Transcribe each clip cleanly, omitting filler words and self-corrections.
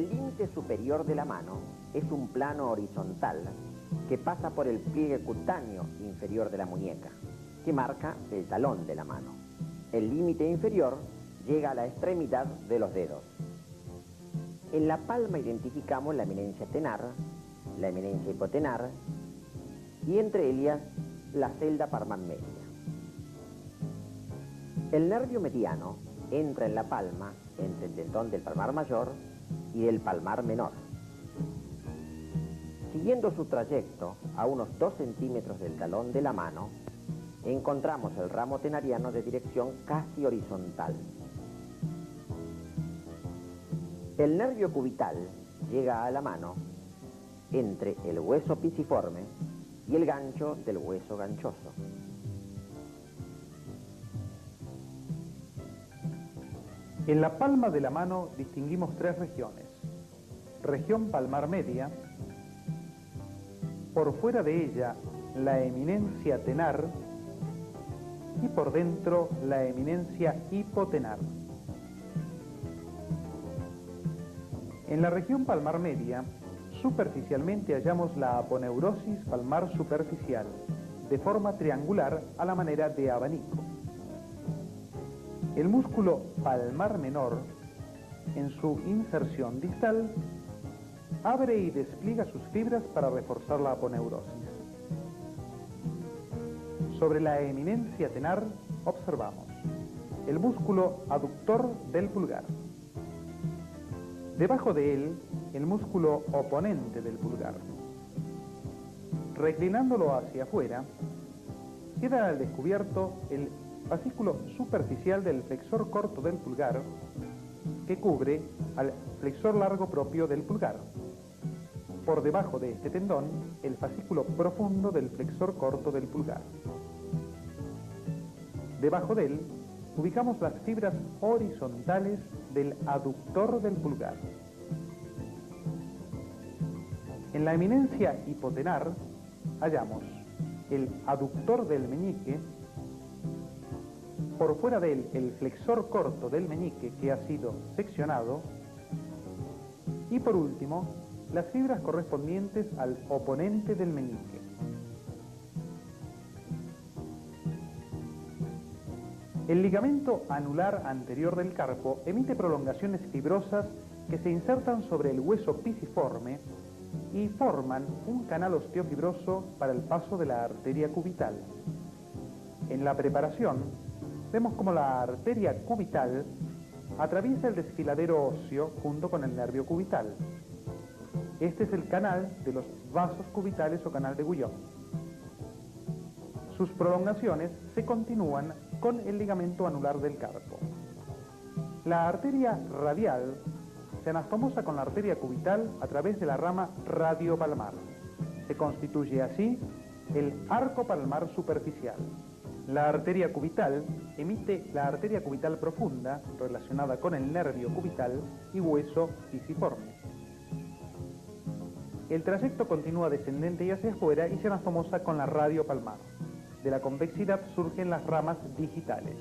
El límite superior de la mano es un plano horizontal que pasa por el pliegue cutáneo inferior de la muñeca, que marca el talón de la mano. El límite inferior llega a la extremidad de los dedos. En la palma identificamos la eminencia tenar, la eminencia hipotenar y entre ellas la celda palmar media. El nervio mediano entra en la palma entre el tendón del palmar mayor y del palmar menor. Siguiendo su trayecto a unos 2 centímetros del talón de la mano, encontramos el ramo tenariano de dirección casi horizontal. El nervio cubital llega a la mano entre el hueso pisiforme y el gancho del hueso ganchoso. En la palma de la mano distinguimos 3 regiones. Región palmar media, por fuera de ella la eminencia tenar y por dentro la eminencia hipotenar. En la región palmar media, superficialmente hallamos la aponeurosis palmar superficial, de forma triangular a la manera de abanico. El músculo palmar menor, en su inserción distal, abre y despliega sus fibras para reforzar la aponeurosis. Sobre la eminencia tenar observamos el músculo aductor del pulgar. Debajo de él, el músculo oponente del pulgar. Reclinándolo hacia afuera, queda al descubierto el fascículo superficial del flexor corto del pulgar, que cubre al flexor largo propio del pulgar. Por debajo de este tendón, el fascículo profundo del flexor corto del pulgar. Debajo de él, ubicamos las fibras horizontales del aductor del pulgar. En la eminencia hipotenar hallamos el aductor del meñique, por fuera de él el flexor corto del meñique que ha sido seccionado y por último las fibras correspondientes al oponente del meñique. El ligamento anular anterior del carpo emite prolongaciones fibrosas que se insertan sobre el hueso pisiforme y forman un canal osteofibroso para el paso de la arteria cubital. En la preparación, vemos como la arteria cubital atraviesa el desfiladero óseo junto con el nervio cubital. Este es el canal de los vasos cubitales o canal de Guyon. Sus prolongaciones se continúan con el ligamento anular del carpo. La arteria radial se anastomosa con la arteria cubital a través de la rama radiopalmar. Se constituye así el arco palmar superficial. La arteria cubital emite la arteria cubital profunda relacionada con el nervio cubital y hueso pisiforme. El trayecto continúa descendente y hacia afuera y se anastomosa con la radiopalmar. De la convexidad surgen las ramas digitales.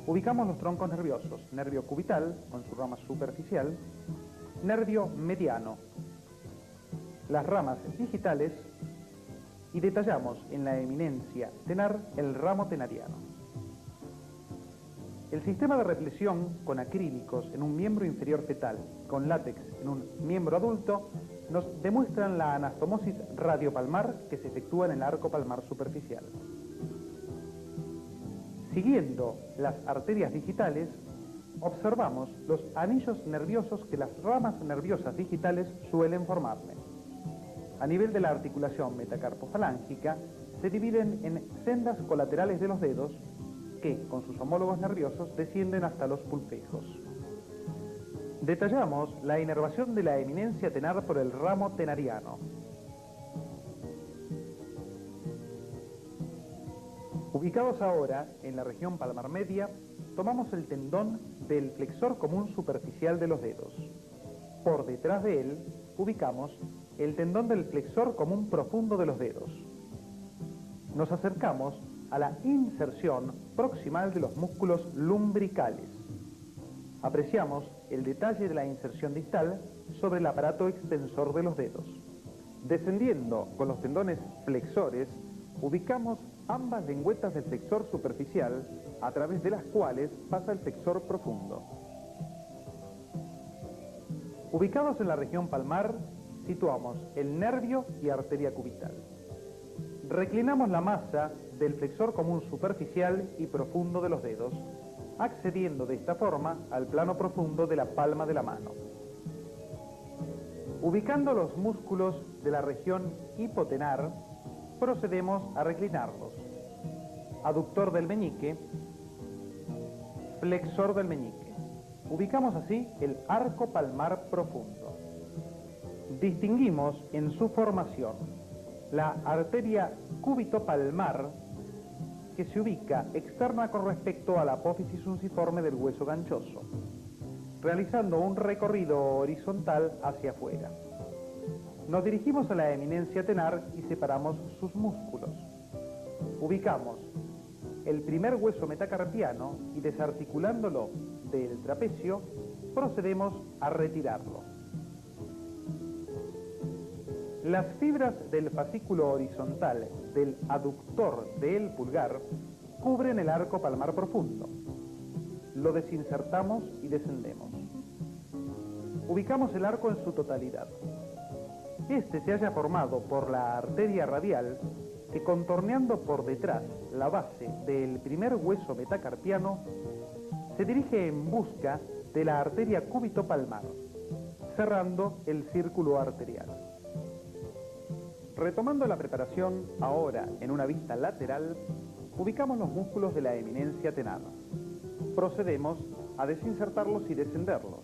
Ubicamos los troncos nerviosos: nervio cubital, con su rama superficial, nervio mediano, las ramas digitales, y detallamos en la eminencia tenar el ramo tenariano. El sistema de repleción con acrílicos en un miembro inferior fetal, con látex en un miembro adulto, nos demuestran la anastomosis radiopalmar que se efectúa en el arco palmar superficial. Siguiendo las arterias digitales, observamos los anillos nerviosos que las ramas nerviosas digitales suelen formarle. A nivel de la articulación metacarpofalángica, se dividen en sendas colaterales de los dedos que, con sus homólogos nerviosos, descienden hasta los pulpejos. Detallamos la inervación de la eminencia tenar por el ramo tenariano. Ubicados ahora en la región palmar media, tomamos el tendón del flexor común superficial de los dedos. Por detrás de él, ubicamos el tendón del flexor común profundo de los dedos. Nos acercamos a la inserción proximal de los músculos lumbricales. apreciamos el detalle de la inserción distal sobre el aparato extensor de los dedos. Descendiendo con los tendones flexores, ubicamos ambas lengüetas del flexor superficial a través de las cuales pasa el flexor profundo. Ubicados en la región palmar, situamos el nervio y arteria cubital. Reclinamos la masa del flexor común superficial y profundo de los dedos, accediendo de esta forma al plano profundo de la palma de la mano. Ubicando los músculos de la región hipotenar, procedemos a reclinarlos. Aductor del meñique, flexor del meñique. Ubicamos así el arco palmar profundo. Distinguimos en su formación la arteria cúbito-palmar, que se ubica externa con respecto a la apófisis unciforme del hueso ganchoso, realizando un recorrido horizontal hacia afuera. Nos dirigimos a la eminencia tenar y separamos sus músculos. Ubicamos el primer hueso metacarpiano y, desarticulándolo del trapecio, procedemos a retirarlo. Las fibras del fascículo horizontal del aductor del pulgar cubren el arco palmar profundo. Lo desinsertamos y descendemos. Ubicamos el arco en su totalidad. Este se halla formado por la arteria radial que, contorneando por detrás la base del primer hueso metacarpiano, se dirige en busca de la arteria cúbito-palmar, cerrando el círculo arterial. Retomando la preparación ahora en una vista lateral, ubicamos los músculos de la eminencia tenar. Procedemos a desinsertarlos y descenderlos.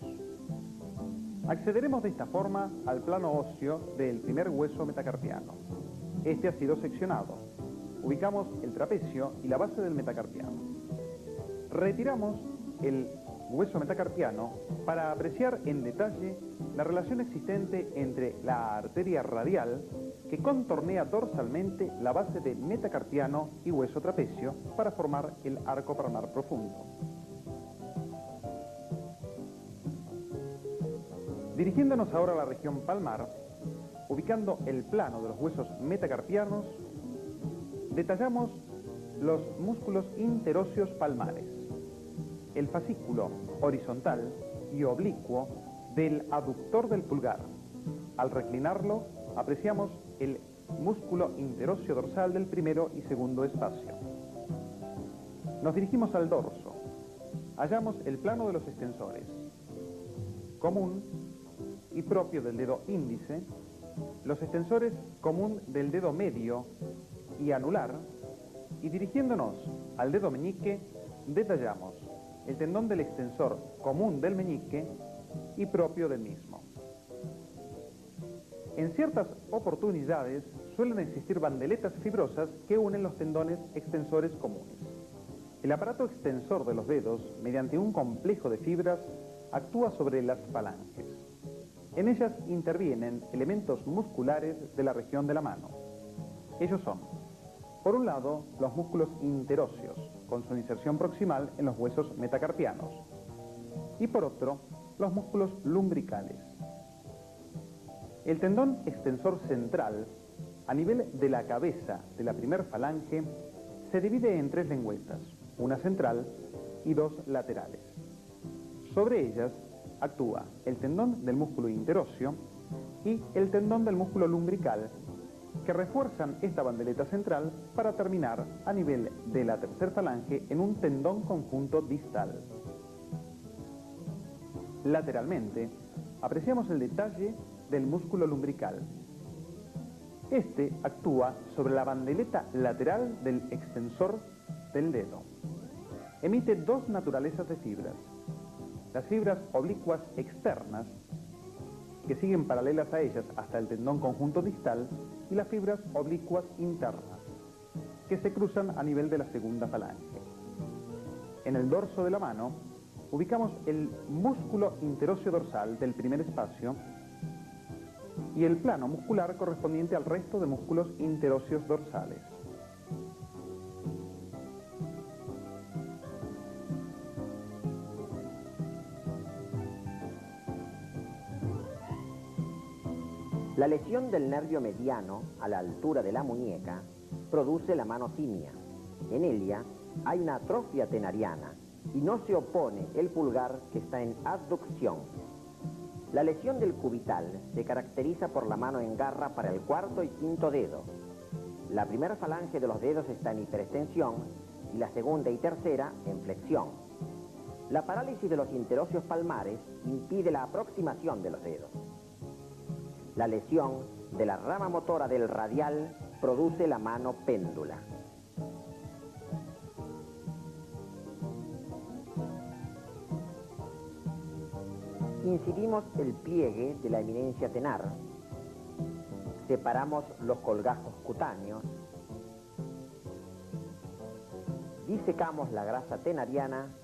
Accederemos de esta forma al plano óseo del primer hueso metacarpiano. Este ha sido seccionado. Ubicamos el trapecio y la base del metacarpiano. Retiramos el hueso metacarpiano para apreciar en detalle la relación existente entre la arteria radial, que contornea dorsalmente la base de metacarpiano y hueso trapecio para formar el arco palmar profundo. Dirigiéndonos ahora a la región palmar, ubicando el plano de los huesos metacarpianos, detallamos los músculos interóseos palmares, el fascículo horizontal y oblicuo del aductor del pulgar. Al reclinarlo, apreciamos el músculo interóseo dorsal del primero y segundo espacio. Nos dirigimos al dorso. Hallamos el plano de los extensores, común y propio del dedo índice, los extensores común del dedo medio y anular, y dirigiéndonos al dedo meñique, detallamos el tendón del extensor común del meñique y propio del mismo. En ciertas oportunidades suelen existir bandeletas fibrosas que unen los tendones extensores comunes. El aparato extensor de los dedos, mediante un complejo de fibras, actúa sobre las falanges. En ellas intervienen elementos musculares de la región de la mano. Ellos son, por un lado, los músculos interóseos, con su inserción proximal en los huesos metacarpianos, y por otro, los músculos lumbricales. El tendón extensor central, a nivel de la cabeza de la primer falange, se divide en tres lengüetas, una central y dos laterales. Sobre ellas actúa el tendón del músculo interóseo y el tendón del músculo lumbrical, que refuerzan esta bandeleta central para terminar a nivel de la tercer falange en un tendón conjunto distal. Lateralmente, apreciamos el detalle del músculo lumbrical. Este actúa sobre la bandeleta lateral del extensor del dedo. Emite dos naturalezas de fibras: las fibras oblicuas externas, que siguen paralelas a ellas hasta el tendón conjunto distal, y las fibras oblicuas internas, que se cruzan a nivel de la segunda falange. En el dorso de la mano, ubicamos el músculo interóseo dorsal del primer espacio y el plano muscular correspondiente al resto de músculos interóseos dorsales. La lesión del nervio mediano a la altura de la muñeca produce la mano simia. En ella hay una atrofia tenariana y no se opone el pulgar, que está en abducción. La lesión del cubital se caracteriza por la mano en garra para el cuarto y quinto dedo. La primera falange de los dedos está en hiperextensión y la segunda y tercera en flexión. La parálisis de los interóseos palmares impide la aproximación de los dedos. La lesión de la rama motora del radial produce la mano péndula. Incidimos el pliegue de la eminencia tenar, separamos los colgajos cutáneos, disecamos la grasa tenariana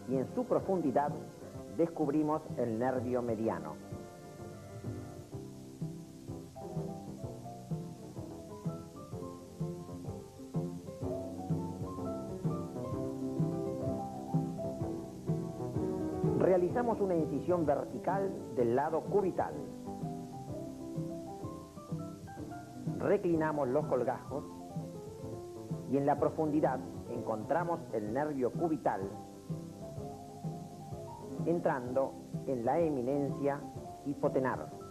y en su profundidad descubrimos el nervio mediano. Realizamos una incisión vertical del lado cubital. Reclinamos los colgajos y en la profundidad encontramos el nervio cubital entrando en la eminencia hipotenar.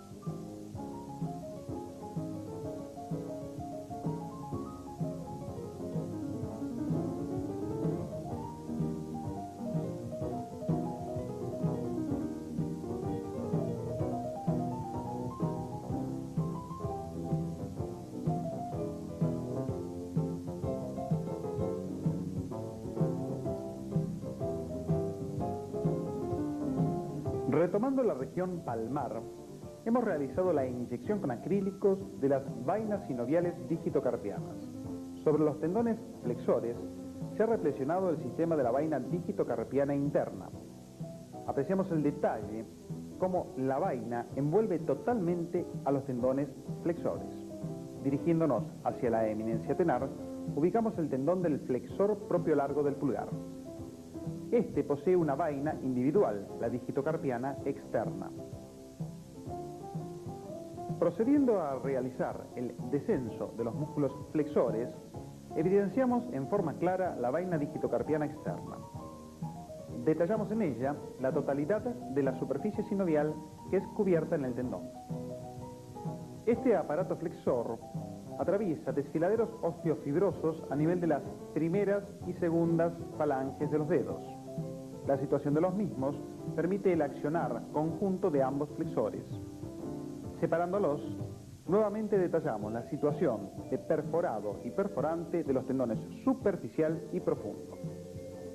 Retomando la región palmar, hemos realizado la inyección con acrílicos de las vainas sinoviales digitocarpianas. Sobre los tendones flexores se ha reflexionado el sistema de la vaina digitocarpiana interna. Apreciamos el detalle cómo la vaina envuelve totalmente a los tendones flexores. Dirigiéndonos hacia la eminencia tenar, ubicamos el tendón del flexor propio largo del pulgar. Este posee una vaina individual, la digitocarpiana externa. Procediendo a realizar el descenso de los músculos flexores, evidenciamos en forma clara la vaina digitocarpiana externa. Detallamos en ella la totalidad de la superficie sinovial que es cubierta en el tendón. Este aparato flexor atraviesa desfiladeros osteofibrosos a nivel de las primeras y segundas falanges de los dedos. La situación de los mismos permite el accionar conjunto de ambos flexores. Separándolos, nuevamente detallamos la situación de perforado y perforante de los tendones superficial y profundo.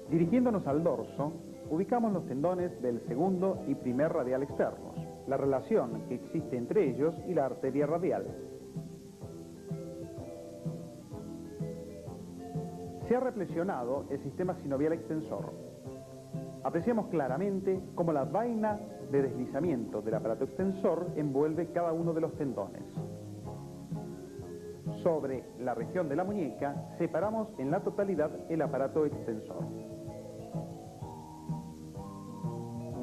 Dirigiéndonos al dorso, ubicamos los tendones del segundo y primer radial externos, la relación que existe entre ellos y la arteria radial. Se ha reflexionado el sistema sinovial extensor. Apreciamos claramente cómo la vaina de deslizamiento del aparato extensor envuelve cada uno de los tendones. Sobre la región de la muñeca separamos en la totalidad el aparato extensor.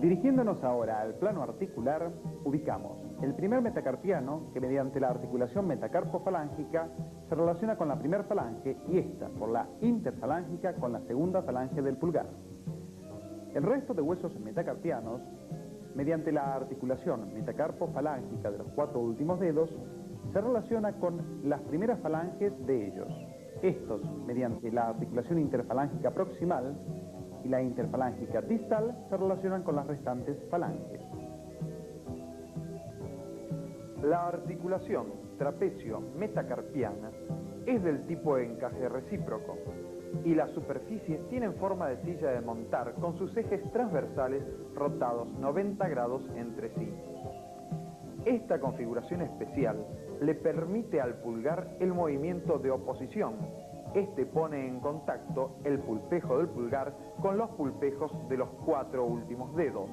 Dirigiéndonos ahora al plano articular, ubicamos el primer metacarpiano, que mediante la articulación metacarpofalángica se relaciona con la primera falange y esta, por la interfalángica, con la segunda falange del pulgar. El resto de huesos metacarpianos, mediante la articulación metacarpofalángica de los cuatro últimos dedos, se relaciona con las primeras falanges de ellos. Estos, mediante la articulación interfalángica proximal y la interfalángica distal, se relacionan con las restantes falanges. La articulación trapecio-metacarpiana es del tipo de encaje recíproco y las superficies tienen forma de silla de montar con sus ejes transversales rotados 90 grados entre sí. Esta configuración especial le permite al pulgar el movimiento de oposición. Este pone en contacto el pulpejo del pulgar con los pulpejos de los cuatro últimos dedos.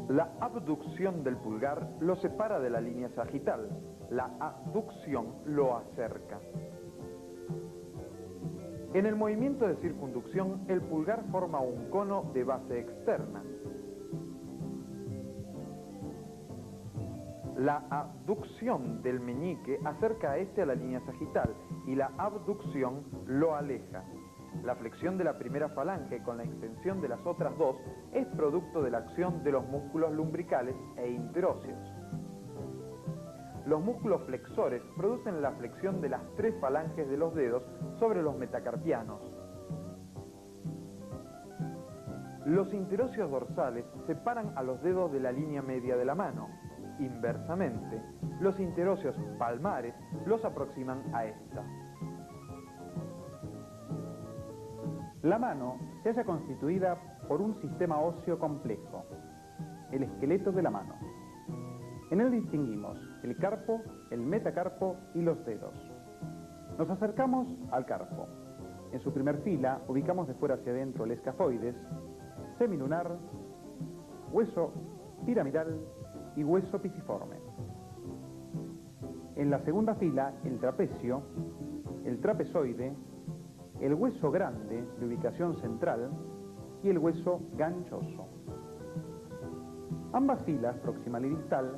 La abducción del pulgar lo separa de la línea sagital. La abducción lo acerca. En el movimiento de circunducción, el pulgar forma un cono de base externa. La abducción del meñique acerca a este a la línea sagital y la abducción lo aleja. La flexión de la primera falange con la extensión de las otras dos es producto de la acción de los músculos lumbricales e interóseos. Los músculos flexores producen la flexión de las tres falanges de los dedos sobre los metacarpianos. Los interóseos dorsales separan a los dedos de la línea media de la mano. Inversamente, los interóseos palmares los aproximan a esta. La mano se halla constituida por un sistema óseo complejo, el esqueleto de la mano. En él distinguimos el carpo, el metacarpo y los dedos. Nos acercamos al carpo. En su primer fila ubicamos de fuera hacia adentro el escafoides, semilunar, hueso piramidal y hueso pisiforme. En la segunda fila el trapecio, el trapezoide, el hueso grande de ubicación central y el hueso ganchoso. Ambas filas, proximal y distal,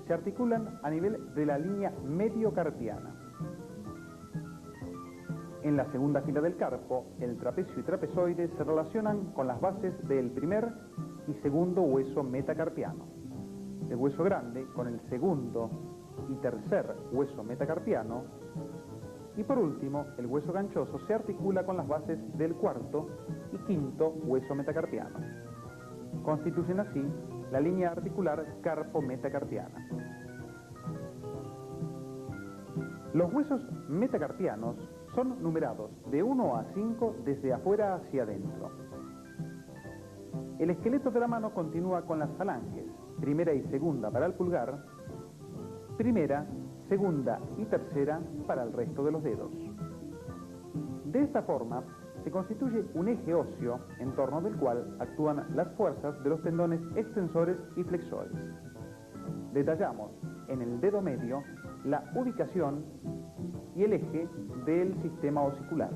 se articulan a nivel de la línea mediocarpiana. En la segunda fila del carpo, el trapecio y trapezoide se relacionan con las bases del primer y segundo hueso metacarpiano. El hueso grande con el segundo y tercer hueso metacarpiano. Y por último, el hueso ganchoso se articula con las bases del cuarto y quinto hueso metacarpiano. Constituyen así la línea articular carpo-metacarpiana. Los huesos metacarpianos son numerados de 1 a 5 desde afuera hacia adentro. El esqueleto de la mano continúa con las falanges, primera y segunda para el pulgar, primera, segunda y tercera para el resto de los dedos. De esta forma, se constituye un eje óseo en torno del cual actúan las fuerzas de los tendones extensores y flexores. Detallamos en el dedo medio la ubicación y el eje del sistema osicular.